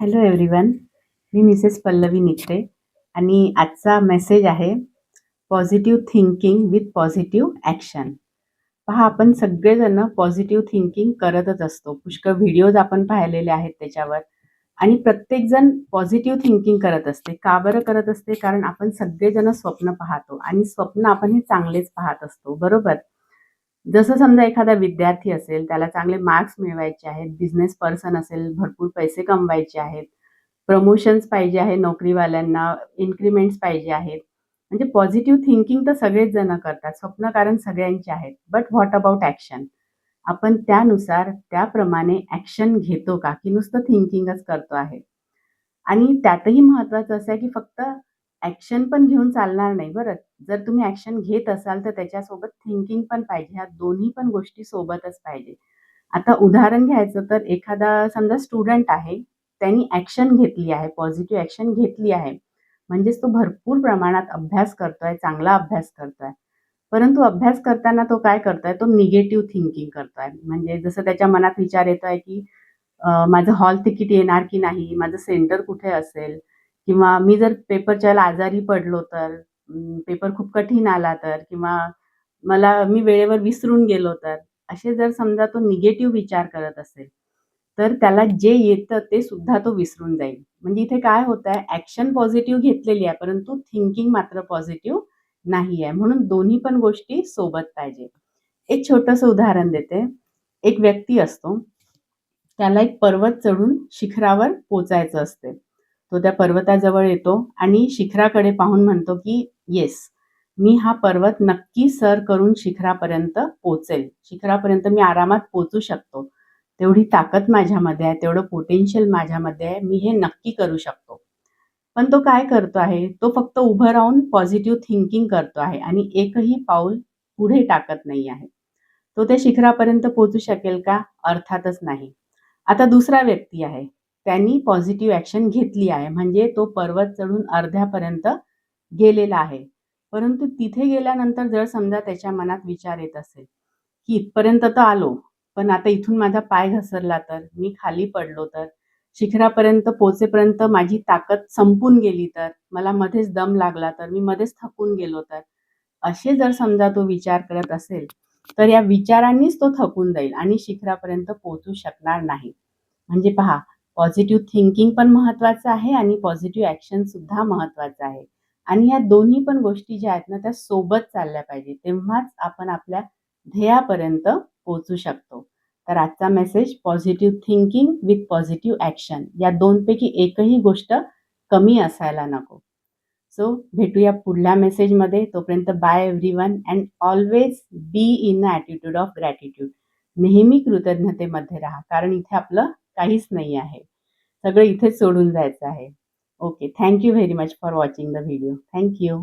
Hello everyone, मी Mrs Pallavi नित्रे आणि आजचा message आहे positive thinking with positive action. पहा, आपण सगळेजण पॉझिटिव्ह थिंकिंग करतच असतो. पुष्कळ व्हिडिओज आपण पाहिलेले आहेत त्याच्यावर आणि प्रत्येकजण पॉझिटिव्ह थिंकिंग करत असते. का बरं करत असते? कारण आपण सगळेजण स्वप्न पाहतो आणि स्वप्न आपण हे चांगलेच पाहत असतो, बरोबर? जसं समजा एखादा विद्यार्थी असेल, त्याला चांगले मार्क्स मिळवायचे आहेत, बिझनेस पर्सन असेल, भरपूर पैसे कमवायचे आहेत, प्रमोशन्स पाहिजे आहे नोकरीवाल्यांना, इन्क्रिमेंट्स पाहिजे आहेत. म्हणजे पॉझिटिव्ह थिंकिंग तर सगळेच जण करतात. स्वप्न कारण सगळ्यांचे आहेत. But what about action? आपण त्यानुसार त्याप्रमाणे ॲक्शन घेतो का? की नुसतं थिंकिंगच करतो आहे? आणि त्यातही महत्त्वाचं असं आहे की फक्त ॲक्शन पण घेऊन चालणार नाही बरं. जर तुम्ही ॲक्शन घेत असाल तर त्याच्यासोबत थिंकिंग पण पाहिजे. ह्या दोन्ही पण गोष्टी सोबतच पाहिजे. आता उदाहरण घ्यायचं तर एखादा समजा स्टुडंट आहे, त्यांनी ॲक्शन घेतली आहे, पॉझिटिव्ह ॲक्शन घेतली आहे. म्हणजेच तो भरपूर प्रमाणात अभ्यास करतोय, चांगला अभ्यास करतोय. परंतु अभ्यास करताना तो काय करतोय, तो निगेटिव्ह थिंकिंग करतोय. म्हणजे जसं त्याच्या मनात विचार येतोय की माझं हॉल तिकीट येणार की नाही? माझं सेंटर कुठे असेल? किंवा मी जर पेपरच्या वेळेला आजारी पडलो तर? पेपर खूप कठीण आला तर? किंवा मी वेळेवर विसरून गेलो तर? असे जर समजा तो निगेटिव्ह विचार करत असेल, तर त्याला जे येतं ते सुद्धा तो विसरून जाईल. म्हणजे इथे काय होतंय, ॲक्शन पॉझिटिव्ह घेतलेली आहे, परंतु थिंकिंग मात्र पॉझिटिव्ह नाही आहे. म्हणून दोन्ही पण गोष्टी सोबत पाहिजे. एक छोटंसं उदाहरण देते. एक व्यक्ती असतो, त्याला एक पर्वत चढून शिखरावर पोचायचं असते. तो त्या पर्वताजवळ येतो आणि शिखराकडे पाहून म्हणतो की येस, मी हा पर्वत नक्की सर करून शिखरापर्यंत पोहोचेल. शिखरापर्यंत मी आरामात पोहोचू शकतो. तेवढी ताकद माझ्यामध्ये आहे, तेवढं पोटेन्शियल माझ्यामध्ये आहे. मी हे नक्की करू शकतो. पण तो काय करतो आहे? तो फक्त उभं राहून पॉझिटिव्ह थिंकिंग करतो आहे आणि एकही पाऊल पुढे टाकत नाही आहे. तो त्या शिखरापर्यंत पोहोचू शकेल का? अर्थातच नाही. आता दुसरा व्यक्ती आहे. त्यांनी पॉझिटिव्ह ॲक्शन घेतली आहे. म्हणजे तो पर्वत चढून अर्ध्यापर्यंत गेलेला आहे. परंतु तिथे गेल्यानंतर जर समजा त्याच्या मनात विचार येत असेल, की इथपर्यंत तर आलो, पण आता इथून माझा पाय घसरला तर? मी खाली पडलो तर? शिखरापर्यंत पोहोचेपर्यंत माझी ताकद संपून गेली तर? मला मध्येच दम लागला तर? मी मध्येच थकून गेलो तर? असे जर समजा तो विचार करत असेल, तर या विचारांनीच तो थकून जाईल आणि शिखरापर्यंत पोहोचू शकणार नाही. म्हणजे पहा, पॉझिटिव्ह थिंकिंग पण महत्त्वाचं आहे आणि पॉझिटिव्ह ॲक्शन सुद्धा महत्त्वाचं आहे. आणि ह्या दोन्ही पण गोष्टी ज्या आहेत ना, त्या सोबत चालल्या पाहिजे. तेव्हाच आपण आपल्या ध्येयापर्यंत पोहोचू शकतो. तर आजचा message positive thinking with positive action, या दोनपैकी एकही गोष्ट कमी असायला नको. सो भेटूया पुढल्या मेसेजमध्ये. तोपर्यंत bye everyone and always be in a attitude of gratitude. नेहमी कृतज्ञतेमध्ये राहा, कारण इथे आपलं काहीच नाही आहे. सगळं इथेच सोडून जायचं आहे. Okay, thank you very much for watching the video. Thank you.